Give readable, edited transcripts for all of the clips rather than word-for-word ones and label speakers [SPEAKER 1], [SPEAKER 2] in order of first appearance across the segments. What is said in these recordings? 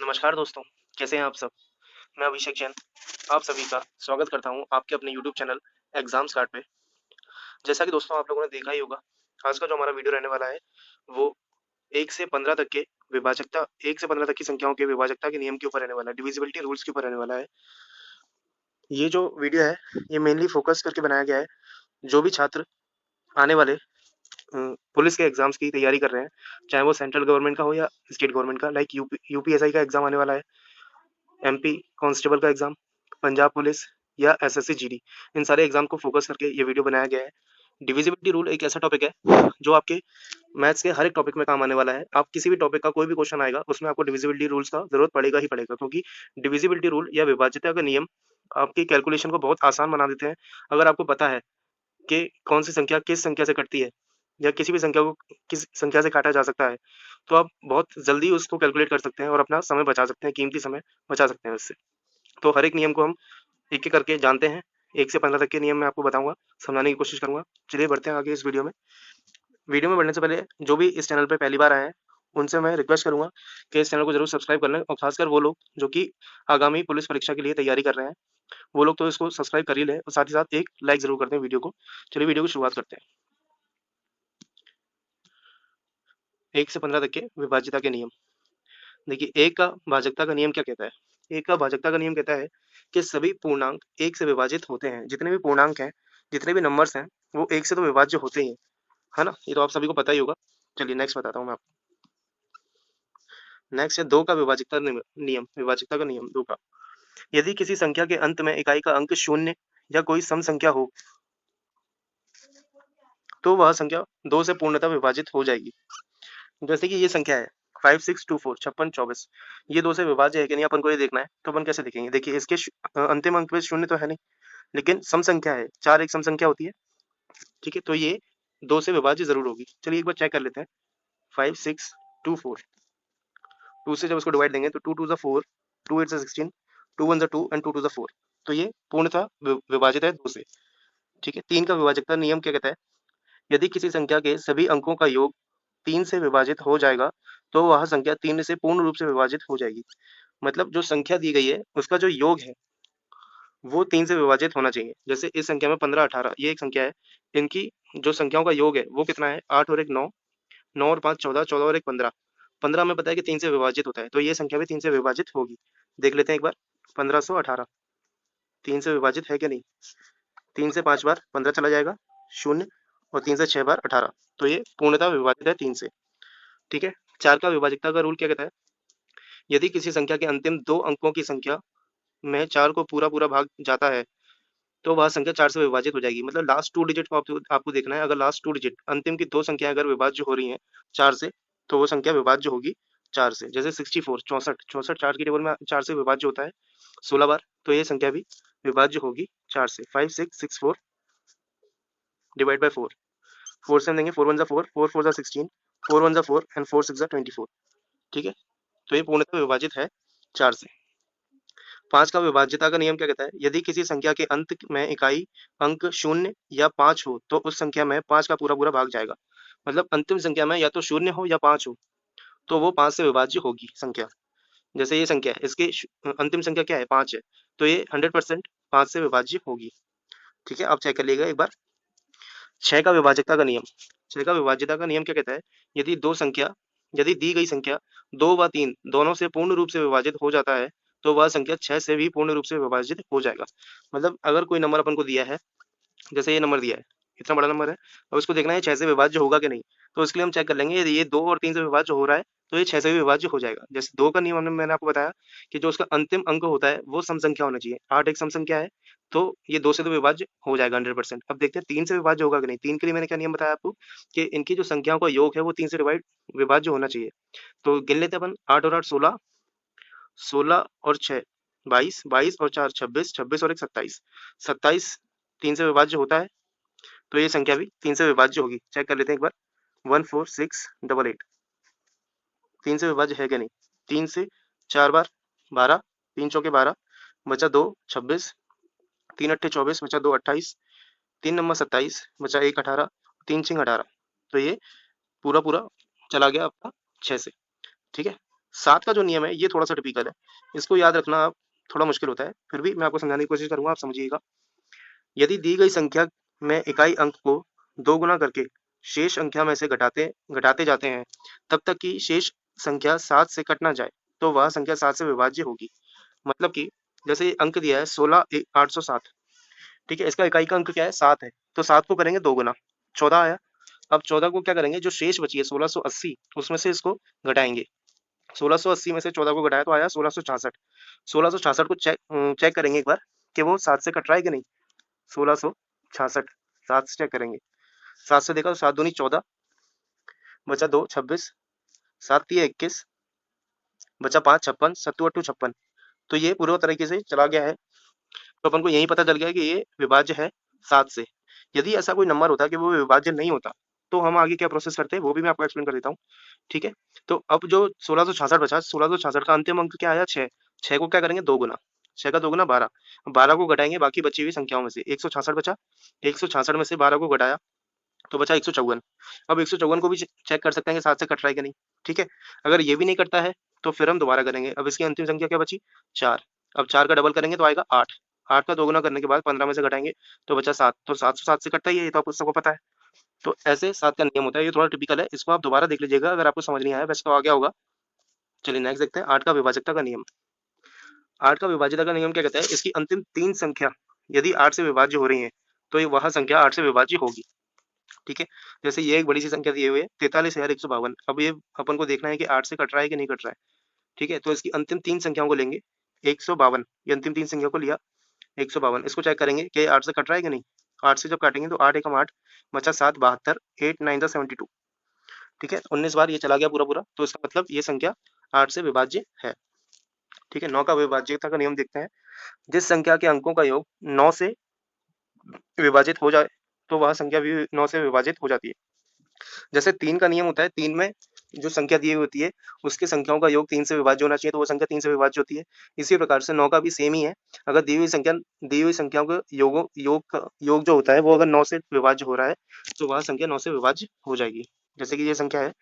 [SPEAKER 1] नमस्कार दोस्तों, कैसे हैं आप सब? मैं अभिषेक जैन, आप सभी का स्वागत करता हूं आपके अपने यूट्यूब चैनल एग्जाम्स कार्ड पे। जैसा कि दोस्तों आप लोगों ने देखा ही होगा, आज का जो हमारा वीडियो रहने वाला है, वो 1 से 15 तक के विभाजकता 1 से 15 तक की संख्याओं के विभाजकता के नियम के ऊपर रहने वाला है, डिविजिबिलिटी रूल्स के ऊपर रहने वाला है। ये जो वीडियो है, ये मेनली फोकस करके बनाया गया है, जो भी छात्र आने वाले पुलिस के एग्जाम्स की तैयारी कर रहे हैं, चाहे वो सेंट्रल गवर्नमेंट का हो या स्टेट गवर्नमेंट का, लाइक यूपीएसआई का एग्जाम आने वाला है, एमपी कांस्टेबल का एग्जाम, पंजाब पुलिस या एसएससी जीडी, इन सारे एग्जाम को फोकस करके ये वीडियो बनाया गया है। डिविजिबिलिटी रूल एक ऐसा टॉपिक है जो आपके मैथ्स के हर एक टॉपिक में काम आने वाला है। आप किसी भी टॉपिक का कोई भी क्वेश्चन आएगा, उसमें आपको डिविजिबिलिटी रूल्स का जरूरत पड़ेगा ही पड़ेगा, क्योंकि डिविजिबिलिटी रूल या विभाज्यता का नियम आपकी कैलकुलेशन को बहुत आसान बना देते हैं। अगर आपको पता है कि कौन सी संख्या किस संख्या से कटती है या किसी भी संख्या को किस संख्या से काटा जा सकता है, तो आप बहुत जल्दी उसको कैलकुलेट कर सकते हैं और अपना समय बचा सकते हैं, कीमती समय बचा सकते हैं उससे। तो हर एक नियम को हम एक-एक करके जानते हैं। 1 से 15 तक के नियम मैं आपको बताऊँगा, समझाने की कोशिश करूँगा। चलिए बढ़ते हैं आगे इस वीडियो में। वीडियो में बढ़ने से पहले जो भी इस चैनल पे पहली बार आए हैं, उनसे मैं रिक्वेस्ट करूँगा कि इस चैनल को ज़रूर सब्सक्राइब कर लें, और खासकर वो लोग जो कि आगामी पुलिस परीक्षा के लिए तैयारी कर रहे हैं, वो लोग तो इसको सब्सक्राइब कर ही लें और साथ ही साथ एक लाइक ज़रूर कर दें वीडियो को। चलिए वीडियो की शुरुआत करते हैं। 1 से 15 तक के विभाज्यता के नियम। देखिए, 1 का भाजकता का नियम क्या कहता है? 1 का भाजकता का नियम कहता है कि सभी पूर्णांक 1 से विभाजित होते हैं। जितने भी पूर्णांक हैं, जितने भी नंबर्स हैं, वो 1 से तो विभाज्य होते ही हैं, है ना? ये तो आप सभी को पता ही होगा। चलिए नेक्स्ट बताता हूँ मैं आपको। नेक्स्ट है 2 का विभाजकता नियम, विभाजकता का नियम 2 का। यदि किसी संख्या के अंत में इकाई का अंक 0 या कोई सम संख्या हो, तो वह संख्या 2 से पूर्णतः विभाजित हो जाएगी। जैसे कि ये संख्या है 5624 5624, ये 2 से विभाज्य है कि नहीं, अपन को ये देखना है। तो अपन कैसे देखेंगे? देखिए, इसके अंतिम अंक में 0 तो है नहीं, लेकिन सम संख्या है, 4 एक सम संख्या होती है, ठीक है? तो ये 2 से विभाज्य जरूर होगी। चलिए एक बार चेक कर लेते हैं। 5624, 2 से जब उसको डिवाइड देंगे तो 2 2 4, 2 8 16, 2 1 2 एंड 2 2 4, तो ये पूर्णतः विभाजित है 2 से, ठीक है? 3 का विभाजकता नियम क्या कहता है? यदि किसी संख्या के सभी अंकों का योग 3 से विभाजित हो जाएगा, तो वह संख्या 3 से पूर्ण रूप से विभाजित हो जाएगी। मतलब जो संख्या दी गई है, उसका जो योग है, वो 3 से विभाजित होना चाहिए। जैसे इस संख्या में 15 18, ये एक संख्या है, इनकी जो संख्याओं का योग है वो कितना है? 8 और 1 9, 9 और 5 14, 14 और 1 15। 15 में पता है कि 3 से विभाजित होता है, तो ये संख्या भी 3 से विभाजित होगी। देख लेते हैं एक बार। 1518 3 से विभाजित है कि नहीं? 3 से 5 बार 15 चला जाएगा, 0, और 3 से 6 बार 18, तो ये पूर्णतः विभाजित है 3 से, ठीक है? 4 का विभाजकता का रूल क्या कहता है? यदि किसी संख्या के अंतिम 2 अंकों की संख्या में 4 को पूरा-पूरा भाग जाता है, तो वह संख्या 4 से विभाजित हो जाएगी। मतलब लास्ट 2 डिजिट को आपको देखना है। अगर लास्ट 2 डिजिट अंतिम की 2 संख्याएँ अगर विभाज्य हो रही हैं 4 से, तो वो संख्या विभाज्य होगी 4 से। जैसे 64 64 64 4 की टेबल में 4 से विभाज्य होता है 16 बार, तो ये संख्या भी विभाज्य होगी 4 से। 5664 डिवाइड बाय 4, 4 से हम देंगे 4 1 जा 4, 4 4 जा 16, 4 1 जा 4 एंड 4 6 जा 24, ठीक है? तो ये पूर्णतः विभाजित है 4 से। 5 का विभाज्यता का नियम क्या कहता है? यदि किसी संख्या के अंत में इकाई अंक 0 या 5 हो, तो उस संख्या में 5 का पूरा-पूरा भाग जाएगा। मतलब अंतिम संख्या में या तो 0 हो या 5 हो, तो वो 5 से विभाज्य होगी संख्या। जैसे ये संख्या है, इसकी अंतिम संख्या क्या है? 5 है, तो ये 100% 5 से विभाज्य होगी, ठीक है? आप चेक कर लीजिएगा एक बार। 6 का विभाजकता का नियम। 6 का विभाज्यता का नियम क्या कहता है? यदि दी गई संख्या 2 व 3 दोनों से पूर्ण रूप से विभाजित हो जाता है, तो वह संख्या 6 से भी पूर्ण रूप से विभाजित हो जाएगा। मतलब अगर कोई नंबर अपन को दिया है, जैसे ये नंबर दिया है, इतना बड़ा नंबर है, और उसको देखना है 6 से विभाज्य होगा कि नहीं, तो इसके लिए हम चेक कर लेंगे। यदि ये 2 और 3 से विभाज्य हो रहा है, तो ये 6 से भी विभाज्य हो जाएगा। जैसे 2 का नियम मैंने आपको बताया कि जो उसका अंतिम अंक होता है वो सम संख्या होना चाहिए। 8 एक सम संख्या है, तो ये 2 से तो विभाज्य हो जाएगा 100%। अब देखते हैं 3 से विभाज्य होगा कि नहीं। 3 के लिए मैंने क्या नियम बताया आपको कि इनकी जो संख्याओं का योग है वो 3 से विभाज्य होना चाहिए। तो गिन लेते हैं अपन। 8 और 8 16, 16 और 6 22, 22 और 4 26, 26 और 1 27, 27 3 से विभाज्य होता है, तो ये संख्या भी 3 से विभाज्य होगी। चेक कर लेते हैं एक बार। 14688 3 से विभाज्य है क्या नहीं? 3 से 4 बार 12, 3 चौके 12, बचा 2 26, 3 अट्ठे 24, बचा 2 28, 3 नंबर 27, बचा 1 18, 3 छिंग 18, तो ये पूरा पूरा चला गया आपका 6 से, ठीक है? 7 का जो नियम है ये थोड़ा सा टिपिकल है, इसको याद रखना थोड़ा मुश्किल होता है, फिर भी मैं आपको समझाने की कोशिश करूंगा, आप समझिएगा। यदि दी गई संख्या में इकाई अंक को 2 गुना करके शेष संख्या में से घटाते घटाते जाते हैं तब तक कि शेष संख्या 7 से कट ना जाए, तो वह संख्या 7 से विभाज्य होगी। मतलब कि जैसे ये अंक दिया है 16,807, ठीक है, इसका इकाई का अंक क्या है 7 है, तो 7 को करेंगे 2 गुना, 14 आया। अब 14 को क्या करेंगे, जो शेष बची है 1680, उसमें से इसको घटाएंगे। 1680 में से 14 को घटाया तो आया 1666। 1666 को चेक करेंगे एक बार कि वो 7 से कट रहा है कि नहीं। 1666 7 से चेक करेंगे, 7 से देखा तो 7 दूनी 14, बचा 2 26, 7 तिया 21, बचा 5 56, 7 8 56। तो ये पूरे तरीके से चला गया है, तो अपन को यही पता चल गया है कि ये विभाज्य है 7 से। यदि ऐसा कोई नंबर होता कि वो विभाज्य नहीं होता, तो हम आगे क्या प्रोसेस करते हैं वो भी मैं आपको एक्सप्लेन कर देता हूँ, ठीक है। तो अब जो 1666 बचा, 1666 का अंतिम अंक क्या आया 6, 6 को क्या करेंगे 2 गुना, 6 का 2 गुना 12, 12 को घटाएंगे बाकी बची हुई संख्याओं में से, 166 बचा, 166 में से 12 को घटाया तो बचा 154। अब 154 को भी चेक कर सकते हैं कि 7 से कट रहा है कि नहीं, ठीक है। अगर ये भी नहीं कटता है तो फिर हम दोबारा करेंगे। अब इसकी अंतिम संख्या क्या बची 4, अब 4 का डबल करेंगे तो आएगा 8, 8 का 2 गुना करने के बाद 15 में से घटाएंगे तो बचा 7, तो 7 7 से कटता ही है, ये तो आपको सबको पता है। तो ऐसे 7 का नियम होता है, ये थोड़ा टिपिकल है, इसको आप दोबारा देख लीजिएगा अगर आपको समझ नहीं आया, वैसे तो आ गया होगा। चलिए नेक्स्ट देखते हैं 8 का विभाजकता का नियम। 8 का विभाज्यता का नियम क्या कहता है, इसकी अंतिम 3 संख्या यदि 8 से विभाज्य हो रही है तो ये वह संख्या 8 से विभाज्य होगी, ठीक है। जैसे ये एक बड़ी सी संख्या दी हुई है 43,152, अब ये अपन को देखना है कि 8 से कट रहा है कि नहीं कट रहा है, ठीक है। तो इसकी अंतिम 3 संख्याओं को लेंगे, 152, ये अंतिम 3 संख्या को लिया 152, इसको चेक करेंगे कि 8 से कट रहा है कि नहीं। 8 से जब काटेंगे तो 8 एकम 8, बचा 7 72, 8 9 72, ठीक है। 19 बार ये चला गया पूरा पूरा, तो इसका मतलब ये संख्या 8 से विभाज्य है, ठीक है। 9 का विभाज्यता का नियम देखते हैं। जिस संख्या के अंकों का योग 9 से विभाजित हो जाए तो वह संख्या भी 9 से विभाजित हो जाती है। जैसे 3 का नियम होता है, 3 में जो संख्या दी हुई होती है उसके संख्याओं का योग 3 से विभाज्य होना चाहिए, तो वो संख्या 3 से विभाज्य होती है। इसी प्रकार से 9 का भी सेम ही है, अगर दी हुई संख्याओं का योग जो होता है वो अगर 9 से विभाज्य हो रहा है तो वह संख्या 9 से विभाज्य हो जाएगी। जैसे कि ये संख्या है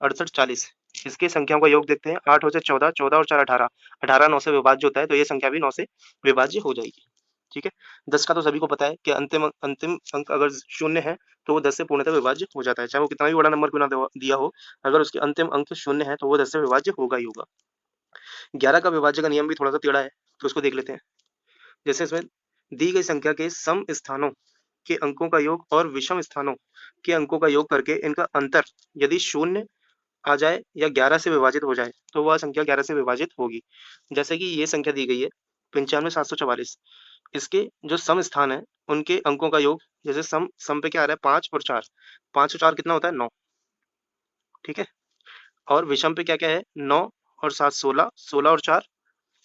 [SPEAKER 1] 6840, इसके संख्याओं का योग देखते हैं, 8 हो जाए 14, 14 और 4 18, 18 9 से विभाज्य होता है, तो ये संख्या भी 9 से विभाज्य हो जाएगी, ठीक है। 10 का तो सभी को पता है कि अंतिम अंतिम अंक अगर शून्य है तो वो 10 से पूर्णतः विभाज्य हो जाता है, चाहे वो कितना भी बड़ा नंबर क्यों ना दिया हो, अगर उसके अंतिम अंक शून्य है तो वो 10 से विभाज्य होगा ही होगा। 11 का विभाज्य का नियम भी थोड़ा सा टेढ़ा है, तो उसको देख लेते हैं। जैसे इसमें दी गई संख्या के सम स्थानों के अंकों का योग और विषम स्थानों के अंकों का योग करके इनका अंतर यदि शून्य आ जाए या 11 से विभाजित हो जाए तो वह संख्या 11 से विभाजित होगी। जैसे कि ये संख्या दी गई है 95,744, इसके जो सम स्थान है उनके अंकों का योग, जैसे सम सम पे क्या आ रहा है 5 और 4, 5 और 4 कितना होता है 9, ठीक है। और विषम पे क्या क्या है 9 और 7 16, 16 और 4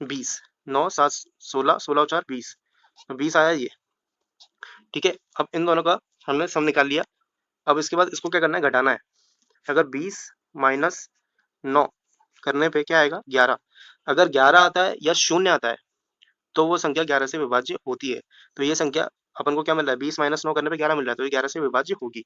[SPEAKER 1] 20, 9 7 16, 16 और 4 20, 20 आया ये, ठीक है। अब इन दोनों का हमने सम निकाल लिया। अब इसके बाद इसको क्या करना है, घटाना है। अगर 20 माइनस 9 करने पे क्या आएगा 11, अगर 11 आता है या शून्य आता है तो वो संख्या 11 से विभाज्य होती है। तो ये संख्या अपन को क्या मिल रहा है 20 माइनस 9 करने पे 11 मिल रहा है, तो ये 11 से विभाज्य होगी,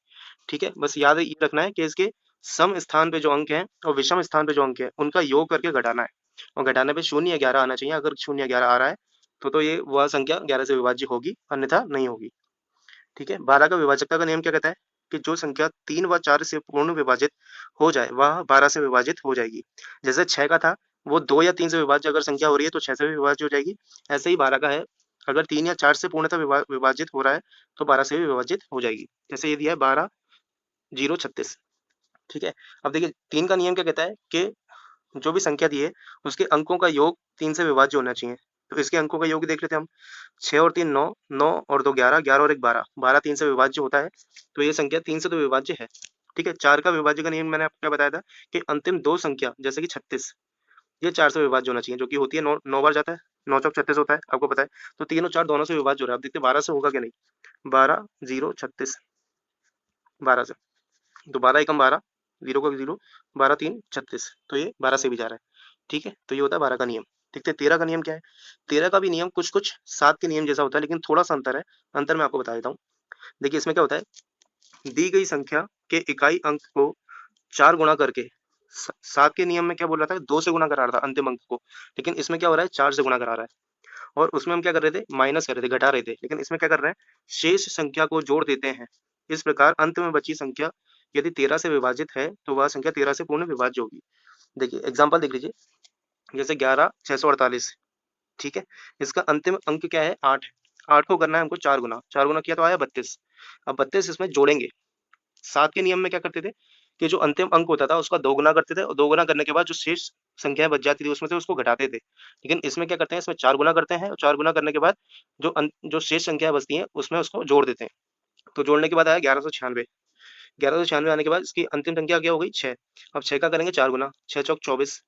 [SPEAKER 1] ठीक है। बस याद ये रखना है कि इसके सम स्थान पे जो अंक है और विषम स्थान पे जो अंक है उनका योग करके घटाना है, और घटाने पे 0 या 11 आना चाहिए। अगर 0 या 11 आ रहा है तो ये वह संख्या 11 से विभाज्य होगी, अन्यथा नहीं होगी, ठीक है। 12 का विभाजकता का नियम क्या कहता है कि जो संख्या 3 व 4 से पूर्ण विभाजित हो जाए वह 12 से विभाजित हो जाएगी। जैसे 6 का था वो 2 या 3 से विभाज्य अगर संख्या हो रही है तो 6 से भी विभाज्य हो जाएगी, ऐसे ही 12 का है, अगर 3 या 4 से पूर्णतः विभाजित हो रहा है तो 12 से भी विभाजित हो जाएगी। जैसे ये दिया है 12 0 36, ठीक है। अब देखिए 3 का नियम क्या कहता है कि जो भी संख्या दी है उसके अंकों का योग 3 से विभाज्य होना चाहिए। तो इसके अंकों का योग देख लेते हैं हम, 6 और 3 9, 9 और 2 11, 11 और 1 12, 12 3 से विभाज्य होता है, तो ये संख्या 3 से तो विभाज्य है, ठीक है। 4 का विभाज्य का नियम मैंने आपको क्या बताया था कि अंतिम 2 संख्या जैसे कि 36, ये 4 से विभाज्य होना चाहिए, जो कि होती है 9 9 बार जाता है, 9 चौक 36 होता है, आपको पता है। तो 3 और 4 दोनों से विभाज्य हो रहा है, अब देखते हैं 12 से होगा कि नहीं। 12 0 36, 12 से, तो 12 एकम 12, 0 का 0, 12 3 36, तो ये 12 से भी जा रहा है, ठीक है। तो ये होता है 12 का नियम। देखते हैं 13 का नियम क्या है। 13 का भी नियम कुछ कुछ 7 के नियम जैसा होता है, लेकिन थोड़ा सा अंतर है, अंतर मैं आपको बता देता हूँ। देखिए इसमें क्या होता है, दी गई संख्या के इकाई अंक को 4 गुणा करके 7 के नियम में क्या बोल रहा था, 2 से गुना करा रहा था अंतिम अंक को, लेकिन इसमें क्या हो रहा है, 4 से गुना करा रहा है। और उसमें हम क्या कर रहे थे, माइनस कर रहे थे, घटा रहे थे, लेकिन इसमें क्या कर रहे हैं, शेष संख्या को जोड़ देते हैं। इस प्रकार अंत में बची संख्या यदि 13 से विभाजित है तो वह संख्या 13 से पूर्ण विभाज्य होगी। देखिए एग्जाम्पल देख लीजिए, जैसे 11 648, ठीक है, इसका अंतिम अंक क्या है, 8। 8 को करना है हमको 4 गुना, 4 गुना किया तो आया 32। अब 32 इसमें जोड़ेंगे। 7 के नियम में क्या करते थे कि जो अंतिम अंक होता था उसका 2 गुना करते थे, और 2 गुना करने के बाद जो शेष संख्याएं बच जाती थी उसमें से उसको घटाते थे। लेकिन इसमें क्या करते हैं, इसमें 4 गुना करते हैं, और 4 गुना करने के बाद जो शेष संख्याएं बचती हैं उसमें उसको जोड़ देते हैं। तो जोड़ने के बाद आया 1196। 1196 आने के बाद इसकी अंतिम संख्या क्या हो गई, 6। अब 6 का करेंगे 4 गुना, 6 चौक 24।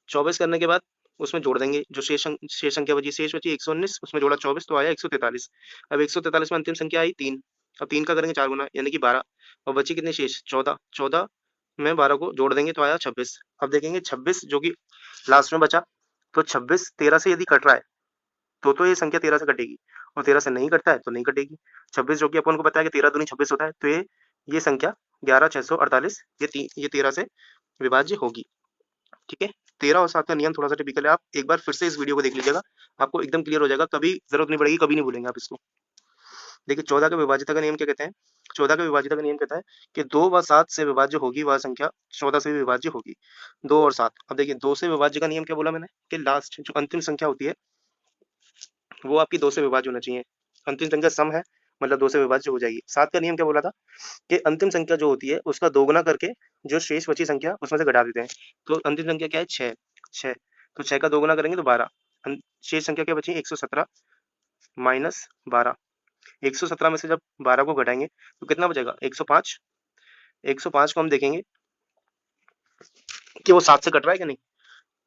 [SPEAKER 1] 24 करने के बाद उसमें जोड़ देंगे, जो शेष संख्या बची, शेष बची 119, उसमें जोड़ा 24 तो आया 143। अब 143 में अंतिम संख्या आई 3। अब 3 का करेंगे 4 गुना यानी कि 12। और बची कितनी शेष, 14। 14 में 12 को जोड़ देंगे तो आया 26। अब देखेंगे 26 जो कि लास्ट में बचा, तो 26 13 से यदि कट रहा है तो ये संख्या 13 से कटेगी, और 13 से नहीं कटता है तो नहीं कटेगी। 26 जो कि अपन को पता है कि 13 दूनी 26 होता है, तो ये संख्या 11 648 ये 13 से विभाज्य होगी। ठीक है, 13 और 7 का नियम थोड़ा सा टिपिकल है, आप एक बार फिर से इस वीडियो को देख लीजिएगा, आपको एकदम क्लियर हो जाएगा, कभी जरूरत नहीं पड़ेगी, कभी नहीं भूलेंगे आप इसको। देखिए 14 का विभाज्यता का नियम क्या कहते हैं, 14 का विभाज्यता का नियम कहता है कि 2 व 7 से विभाज्य होगी वह संख्या 14 से भी विभाज्य होगी। 2 और 7, अब देखिए 2 से विभाज्य का नियम क्या बोला मैंने, कि लास्ट जो अंतिम संख्या होती है वो आपकी 2 से विभाज्य होना चाहिए। अंतिम संख्या सम है, मतलब 2 से विभाज्य हो जाएगी। 7 का नियम क्या बोला था, कि अंतिम संख्या जो होती है उसका 2 गुना करके जो शेष बची संख्या उसमें से घटा देते हैं। तो अंतिम संख्या क्या है, 6। 6, तो 6 का 2 गुना करेंगे तो 12। शेष संख्या क्या बची, 117 माइनस 12। 117 में से जब 12 को घटाएंगे तो कितना बचेगा, 105। 105 को हम देखेंगे कि वो 7 से कट रहा है कि नहीं।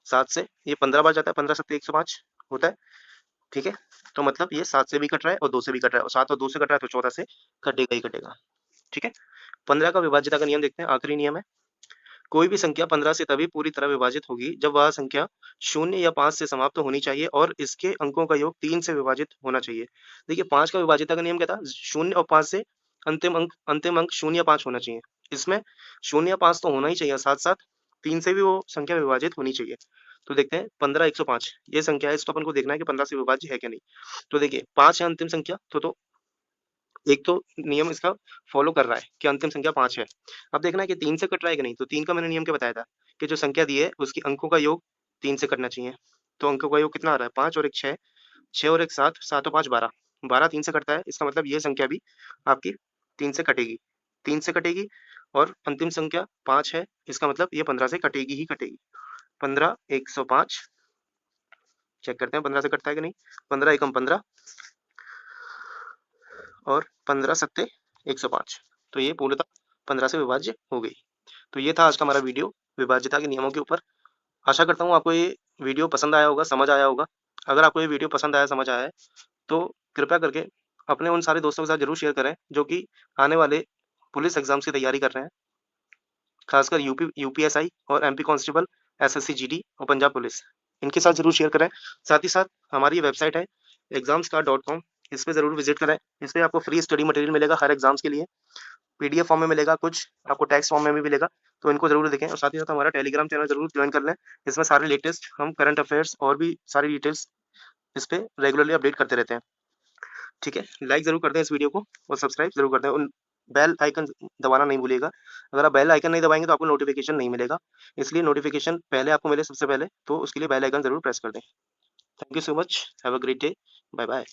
[SPEAKER 1] 7 से ये 15 बार जाता है, 15 सत्ते 105 होता है। ठीक है, तो मतलब ये 7 से भी कट रहा है और 2 से भी कट रहा है, और 7 और 2 से कट रहा है तो 14 से कटेगा ही कटेगा। ठीक है, 15 का विभाज्यता का नियम देखते हैं, आखिरी नियम है, कोई भी संख्या 15 से तभी पूरी तरह विभाजित होगी जब वह संख्या 0 या 5 से समाप्त होनी चाहिए और इसके अंकों का योग 3 से विभाजित होना चाहिए। देखिए 5 का विभाज्यता का नियम क्या था, 0 और 5 से अंतिम अंक 0 या 5 होना चाहिए। इसमें 0 या 5 तो होना ही चाहिए, साथ साथ 3 से भी वो संख्या विभाजित होनी चाहिए। तो देखते हैं 15 105 ये संख्या है, इसको अपन को देखना है कि 15 से विभाज्य है कि नहीं। तो देखिए 5 है अंतिम संख्या, तो एक तो नियम इसका फॉलो कर रहा है कि अंतिम संख्या 5 है। अब देखना है कि 3 से कट रहा है कि नहीं, तो 3 का मैंने नियम क्या बताया था, कि जो संख्या दी है उसकी अंकों का योग 3 से कटना चाहिए। तो अंकों का योग कितना आ रहा है, 5 और 1 6, 6 और 1 7, 7 और 5 12, 12 3 से कटता है, इसका मतलब ये संख्या भी आपकी 3 से कटेगी, 3 से कटेगी। और अंतिम संख्या 5 है, इसका मतलब ये 15 से कटेगी ही कटेगी। 15 105, चेक करते हैं 15 से कटता है कि नहीं। 15 एकम 15 और 15 सत्ते 105, तो ये पूर्णतः 15 से विभाज्य हो गई। तो ये था आज का हमारा वीडियो विभाज्यता के नियमों के ऊपर। आशा करता हूँ आपको ये वीडियो पसंद आया होगा, समझ आया होगा। अगर आपको ये वीडियो पसंद आया, समझ आया है, तो कृपया करके अपने उन सारे दोस्तों के साथ जरूर शेयर करें जो कि आने वाले पुलिस एग्जाम्स की तैयारी कर रहे हैं, खासकर यूपीएसआई और एमपी कांस्टेबल, एसएससी जीडी और पंजाब पुलिस, इनके साथ जरूर शेयर करें। साथ ही साथ हमारी वेबसाइट है examstar.com, इस पे जरूर विजिट करें। इस पे आपको फ्री स्टडी मटेरियल मिलेगा हर एग्जाम्स के लिए, पीडीएफ फॉर्म में मिलेगा, कुछ आपको टेक्स्ट फॉर्म में भी मिलेगा, तो इनको जरूर देखें। और साथ ही साथ हमारा टेलीग्राम चैनल जरूर ज्वाइन कर लें, इसमें सारे लेटेस्ट हम करंट अफेयर्स और भी सारी डिटेल्स इस पे रेगुलरली अपडेट करते रहते हैं। ठीक है, लाइक जरूर कर दें इस वीडियो को और सब्सक्राइब जरूर कर दें, उन बेल आइकन दबाना नहीं भूलिएगा। अगर आप बेल आइकन नहीं दबाएंगे तो आपको नोटिफिकेशन नहीं मिलेगा, इसलिए नोटिफिकेशन पहले आपको मिले सबसे पहले, तो उसके लिए बेल आइकन जरूर प्रेस कर दें। Thank you so much, have a great day, bye bye.